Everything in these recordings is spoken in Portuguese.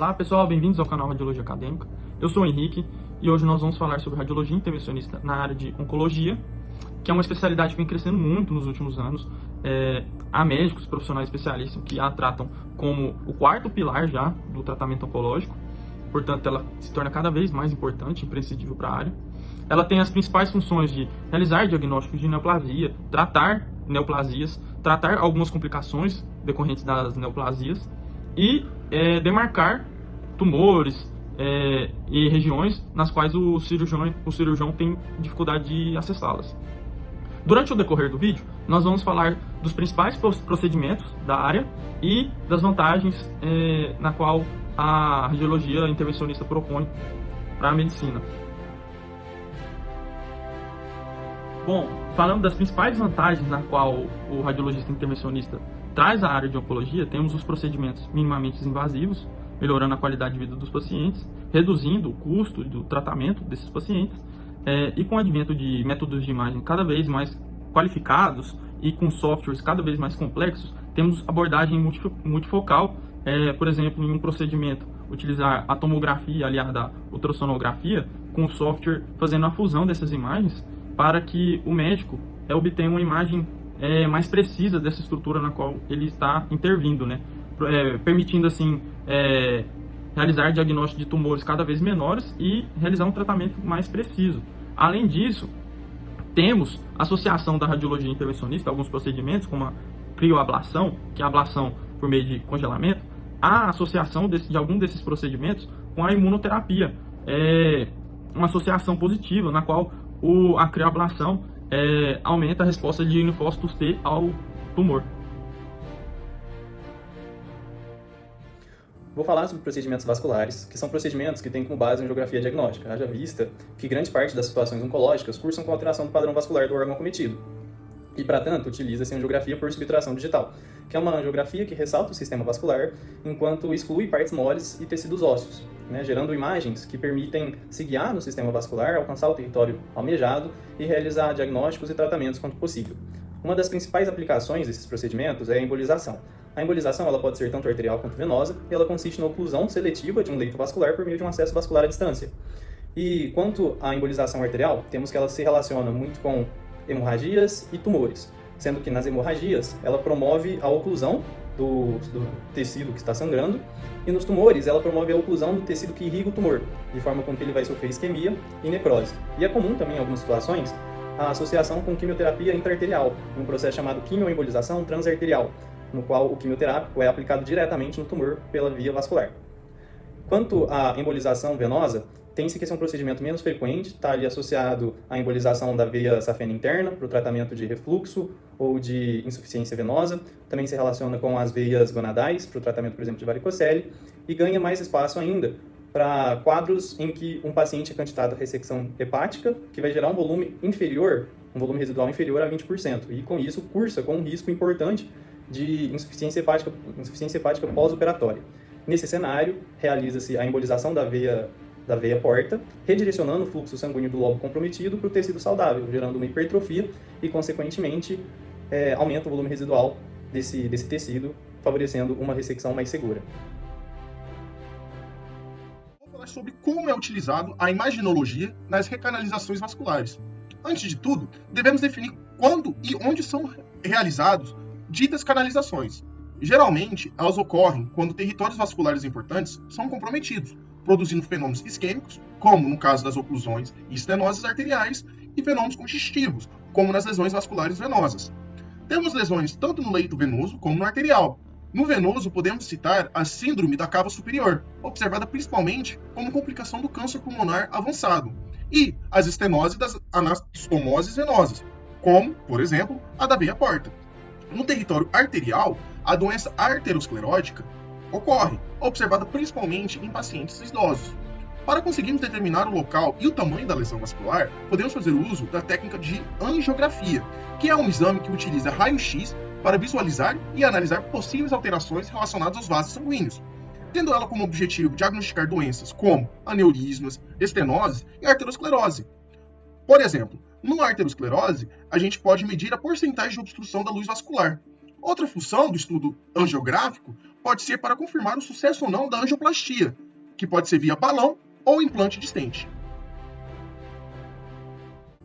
Olá pessoal, bem-vindos ao canal Radiologia Acadêmica. Eu sou o Henrique e hoje nós vamos falar sobre radiologia intervencionista na área de oncologia, que é uma especialidade que vem crescendo muito nos últimos anos. Há médicos profissionais especialistas que a tratam como o quarto pilar já do tratamento oncológico, portanto ela se torna cada vez mais importante e imprescindível para a área. Ela tem as principais funções de realizar diagnósticos de neoplasia, tratar neoplasias, tratar algumas complicações decorrentes das neoplasias e demarcar tumores e regiões nas quais o cirurgião tem dificuldade de acessá-las. Durante o decorrer do vídeo, nós vamos falar dos principais procedimentos da área e das vantagens na qual a radiologia intervencionista propõe para a medicina. Bom, falando das principais vantagens na qual o radiologista intervencionista traz à área de oncologia, temos os procedimentos minimamente invasivos, melhorando a qualidade de vida dos pacientes, reduzindo o custo do tratamento desses pacientes, e com o advento de métodos de imagem cada vez mais qualificados e com softwares cada vez mais complexos, temos abordagem multifocal, por exemplo, em um procedimento, utilizar a tomografia aliada à ultrassonografia, com o software fazendo a fusão dessas imagens, para que o médico obtenha uma imagem mais precisa dessa estrutura na qual ele está intervindo, né? Permitindo assim realizar diagnóstico de tumores cada vez menores e realizar um tratamento mais preciso. Além disso, temos associação da radiologia intervencionista, alguns procedimentos como a crioablação, que é a ablação por meio de congelamento, a associação de algum desses procedimentos com a imunoterapia, uma associação positiva na qual a crioablação aumenta a resposta de linfócitos T ao tumor. Vou falar sobre procedimentos vasculares, que são procedimentos que têm como base a angiografia diagnóstica, haja vista que grande parte das situações oncológicas cursam com alteração do padrão vascular do órgão acometido. E, para tanto, utiliza-se a angiografia por subtração digital, que é uma angiografia que ressalta o sistema vascular, enquanto exclui partes moles e tecidos ósseos, gerando imagens que permitem se guiar no sistema vascular, alcançar o território almejado e realizar diagnósticos e tratamentos quanto possível. Uma das principais aplicações desses procedimentos é a embolização. A embolização ela pode ser tanto arterial quanto venosa, e ela consiste na oclusão seletiva de um leito vascular por meio de um acesso vascular à distância. E quanto à embolização arterial, temos que ela se relaciona muito com hemorragias e tumores, sendo que nas hemorragias ela promove a oclusão do tecido que está sangrando, e nos tumores ela promove a oclusão do tecido que irriga o tumor, de forma com que ele vai sofrer isquemia e necrose. E é comum também em algumas situações a associação com quimioterapia intraarterial, em um processo chamado quimioembolização transarterial, no qual o quimioterápico é aplicado diretamente no tumor pela via vascular. Quanto à embolização venosa, tem-se que esse é um procedimento menos frequente, está ali associado à embolização da veia safena interna para o tratamento de refluxo ou de insuficiência venosa, também se relaciona com as veias gonadais para o tratamento, por exemplo, de varicocele, e ganha mais espaço ainda para quadros em que um paciente é candidato à ressecção hepática, que vai gerar um volume residual inferior a 20%, e com isso cursa com um risco importante de insuficiência hepática pós-operatória. Nesse cenário, realiza-se a embolização da veia porta, redirecionando o fluxo sanguíneo do lobo comprometido para o tecido saudável, gerando uma hipertrofia e, consequentemente, aumenta o volume residual desse tecido, favorecendo uma ressecção mais segura. Vou falar sobre como é utilizado a imaginologia nas recanalizações vasculares. Antes de tudo, devemos definir quando e onde são realizados ditas canalizações. Geralmente, elas ocorrem quando territórios vasculares importantes são comprometidos, produzindo fenômenos isquêmicos, como no caso das oclusões e estenoses arteriais, e fenômenos congestivos, como nas lesões vasculares venosas. Temos lesões tanto no leito venoso como no arterial. No venoso, podemos citar a síndrome da cava superior, observada principalmente como complicação do câncer pulmonar avançado, e as estenoses das anastomoses venosas, como, por exemplo, a da veia porta. No território arterial, a doença arteriosclerótica ocorre, observada principalmente em pacientes idosos. Para conseguirmos determinar o local e o tamanho da lesão vascular, podemos fazer uso da técnica de angiografia, que é um exame que utiliza raio-x para visualizar e analisar possíveis alterações relacionadas aos vasos sanguíneos, tendo ela como objetivo diagnosticar doenças como aneurismas, estenoses e arteriosclerose. Por exemplo, no arteriosclerose, a gente pode medir a porcentagem de obstrução da luz vascular. Outra função do estudo angiográfico pode ser para confirmar o sucesso ou não da angioplastia, que pode ser via balão ou implante de stent.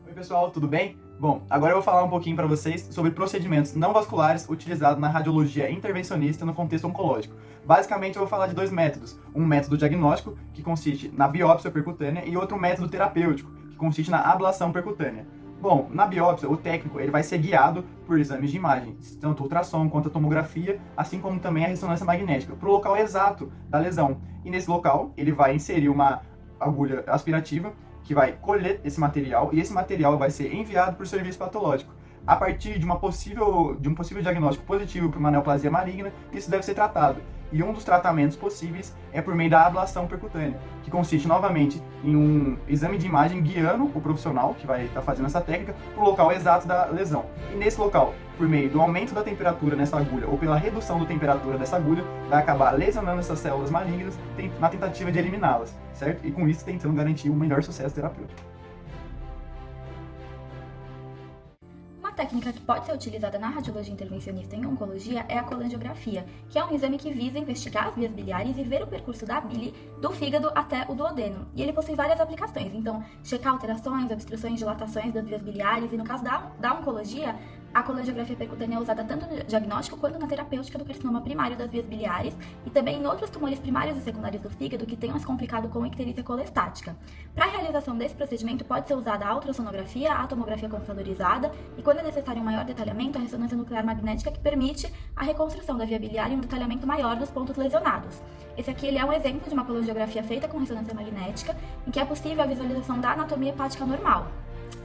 Oi pessoal, tudo bem? Bom, agora eu vou falar um pouquinho para vocês sobre procedimentos não vasculares utilizados na radiologia intervencionista no contexto oncológico. Basicamente eu vou falar de dois métodos, um método diagnóstico, que consiste na biópsia percutânea, e outro método terapêutico, que consiste na ablação percutânea. Bom, na biópsia, o técnico ele vai ser guiado por exames de imagem, tanto ultrassom quanto a tomografia, assim como também a ressonância magnética, para o local exato da lesão. E nesse local, ele vai inserir uma agulha aspirativa, que vai colher esse material, e esse material vai ser enviado para o serviço patológico. A partir de um possível diagnóstico positivo para uma neoplasia maligna, isso deve ser tratado. E um dos tratamentos possíveis é por meio da ablação percutânea, que consiste novamente em um exame de imagem guiando o profissional que vai estar fazendo essa técnica para o local exato da lesão. E nesse local, por meio do aumento da temperatura nessa agulha ou pela redução da temperatura dessa agulha, vai acabar lesionando essas células malignas na tentativa de eliminá-las, certo? E com isso tentando garantir um melhor sucesso terapêutico. Uma técnica que pode ser utilizada na radiologia intervencionista em oncologia é a colangiografia, que é um exame que visa investigar as vias biliares e ver o percurso da bile do fígado até o duodeno. E ele possui várias aplicações, então checar alterações, obstruções, dilatações das vias biliares, e no caso da oncologia, a colangiografia percutânea é usada tanto no diagnóstico quanto na terapêutica do carcinoma primário das vias biliares e também em outros tumores primários e secundários do fígado que tenham se complicado com icterícia colestática. Para a realização desse procedimento pode ser usada a ultrassonografia, a tomografia computadorizada e, quando é necessário um maior detalhamento, a ressonância nuclear magnética, que permite a reconstrução da via biliar e um detalhamento maior dos pontos lesionados. Esse aqui ele é um exemplo de uma colangiografia feita com ressonância magnética, em que é possível a visualização da anatomia hepática normal.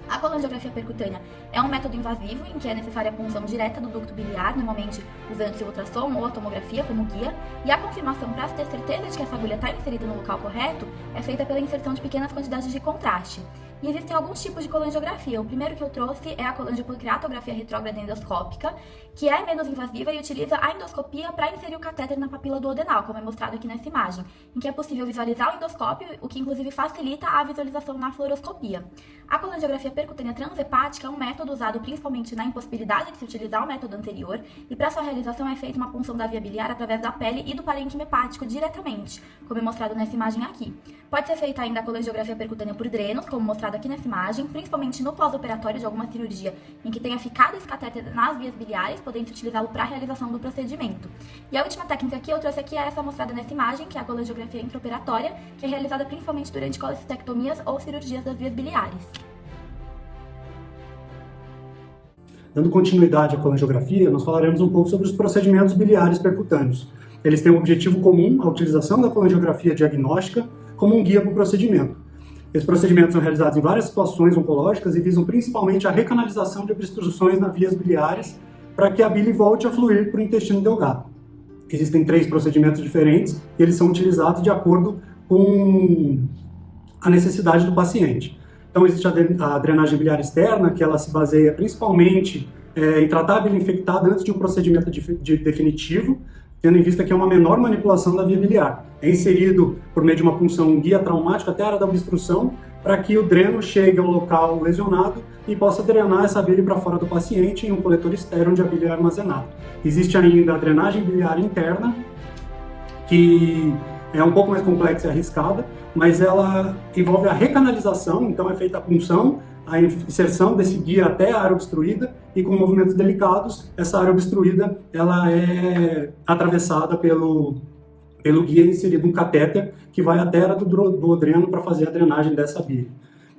A colangiografia percutânea é um método invasivo em que é necessária a punção direta do ducto biliar, normalmente usando-se o ultrassom ou a tomografia como guia, e a confirmação para ter certeza de que essa agulha está inserida no local correto é feita pela inserção de pequenas quantidades de contraste. E existem alguns tipos de colangiografia. O primeiro que eu trouxe é a colangiopancreatografia retrógrada endoscópica, que é menos invasiva e utiliza a endoscopia para inserir o catéter na papila duodenal, como é mostrado aqui nessa imagem, em que é possível visualizar o endoscópio, o que inclusive facilita a visualização na fluoroscopia. A colangiografia percutânea transhepática é um método usado principalmente na impossibilidade de se utilizar o método anterior, e para sua realização é feita uma punção da via biliar através da pele e do parênquima hepático diretamente, como é mostrado nessa imagem aqui. Pode ser feita ainda a colangiografia percutânea por drenos, como mostrado aqui nessa imagem, principalmente no pós-operatório de alguma cirurgia em que tenha ficado esse catéter nas vias biliares, podendo utilizá-lo para a realização do procedimento. E a última técnica que eu trouxe aqui é essa mostrada nessa imagem, que é a colangiografia intraoperatória, que é realizada principalmente durante colecistectomias ou cirurgias das vias biliares. Dando continuidade à colangiografia, nós falaremos um pouco sobre os procedimentos biliares percutâneos. Eles têm um objetivo comum, a utilização da colangiografia diagnóstica como um guia para o procedimento. Esses procedimentos são realizados em várias situações oncológicas e visam principalmente a recanalização de obstruções nas vias biliares para que a bile volte a fluir para o intestino delgado. Existem 3 procedimentos diferentes e eles são utilizados de acordo com a necessidade do paciente. Então existe a drenagem biliar externa, que ela se baseia principalmente em tratar a bile infectada antes de um procedimento definitivo, tendo em vista que é uma menor manipulação da via biliar. É inserido por meio de uma punção guia traumática até a área da obstrução, para que o dreno chegue ao local lesionado e possa drenar essa bile para fora do paciente em um coletor estéreo onde a bile é armazenada. Existe ainda a drenagem biliar interna, que é um pouco mais complexa e arriscada, mas ela envolve a recanalização, então é feita a punção, a inserção desse guia até a área obstruída, e com movimentos delicados, essa área obstruída ela é atravessada pelo guia inserido um catéter que vai até a área do duodeno para fazer a drenagem dessa bile.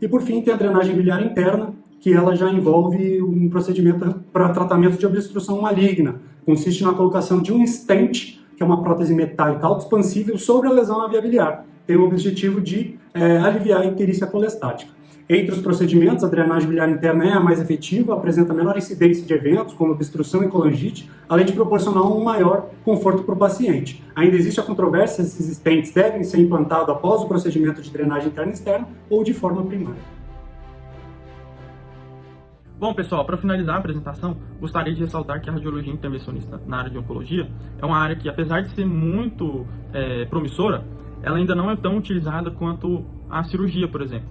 E por fim tem a drenagem biliar interna, que ela já envolve um procedimento para tratamento de obstrução maligna. Consiste na colocação de um stent, que é uma prótese metálica autoexpansível sobre a lesão na via biliar. Tem o objetivo de aliviar a icterícia colestática. Entre os procedimentos, a drenagem biliar interna é a mais efetiva, apresenta menor incidência de eventos, como obstrução e colangite, além de proporcionar um maior conforto para o paciente. Ainda existe a controvérsia se esses stents devem ser implantados após o procedimento de drenagem interna e externa ou de forma primária. Bom, pessoal, para finalizar a apresentação, gostaria de ressaltar que a radiologia intervencionista na área de oncologia é uma área que, apesar de ser muito promissora, ela ainda não é tão utilizada quanto a cirurgia, por exemplo,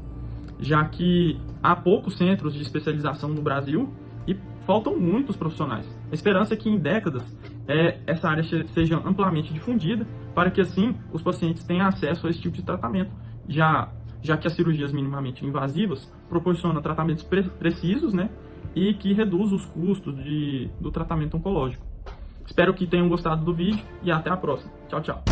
já que há poucos centros de especialização no Brasil e faltam muitos profissionais. A esperança é que em décadas essa área seja amplamente difundida, para que assim os pacientes tenham acesso a esse tipo de tratamento, já que as cirurgias minimamente invasivas proporcionam tratamentos precisos, né, e que reduz os custos do tratamento oncológico. Espero que tenham gostado do vídeo e até a próxima. Tchau, tchau.